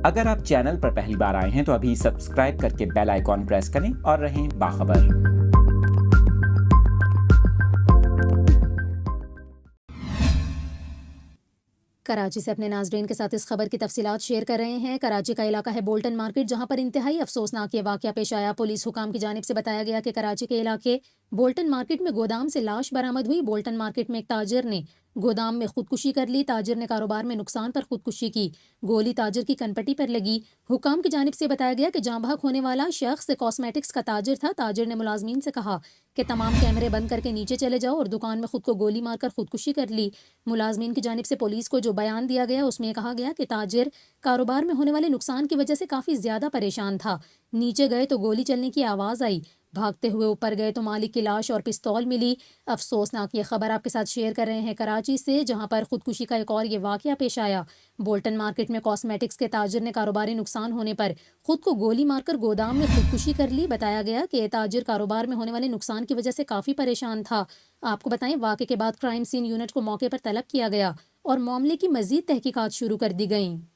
اگر آپ چینل پر پہلی بار آئے ہیں تو ابھی سبسکرائب کر کے بیل آئیکن پریس کریں اور رہیں باخبر۔ کراچی سے اپنے ناظرین کے ساتھ اس خبر کی تفصیلات شیئر کر رہے ہیں۔ کراچی کا علاقہ ہے بولٹن مارکیٹ، جہاں پر انتہائی افسوسناک یہ واقعہ پیش آیا۔ پولیس حکام کی جانب سے بتایا گیا کہ کراچی کے علاقے بولٹن مارکیٹ میں گودام سے لاش برآمد ہوئی۔ بولٹن مارکیٹ میں ایک تاجر نے گودام میں خودکشی کر لی۔ تاجر نے کاروبار میں نقصان پر خودکشی کی، گولی تاجر کی کنپٹی پر لگی۔ حکام کی جانب سے بتایا گیا کہ جاں بحق ہونے والا شخص کاسمیٹکس کا تاجر تھا۔ تاجر نے ملازمین سے کہا کہ تمام کیمرے بند کر کے نیچے چلے جاؤ، اور دکان میں خود کو گولی مار کر خودکشی کر لی۔ ملازمین کی جانب سے پولیس کو جو بیان دیا گیا اس میں کہا گیا کہ تاجر کاروبار میں ہونے والے نقصان کی وجہ سے کافی زیادہ پریشان تھا۔ نیچے گئے تو گولی چلنے کی آواز آئی، بھاگتے ہوئے اوپر گئے تو مالک کی لاش اور پستول ملی۔ افسوسناک یہ خبر آپ کے ساتھ شیئر کر رہے ہیں کراچی سے، جہاں پر خودکشی کا ایک اور یہ واقعہ پیش آیا۔ بولٹن مارکیٹ میں کاسمیٹکس کے تاجر نے کاروباری نقصان ہونے پر خود کو گولی مار کر گودام میں خودکشی کر لی۔ بتایا گیا کہ تاجر کاروبار میں ہونے والے نقصان کی وجہ سے کافی پریشان تھا۔ آپ کو بتائیں، واقعے کے بعد کرائم سین یونٹ کو موقع پر طلب کیا گیا اور معاملے کی مزید تحقیقات شروع کر دی گئیں۔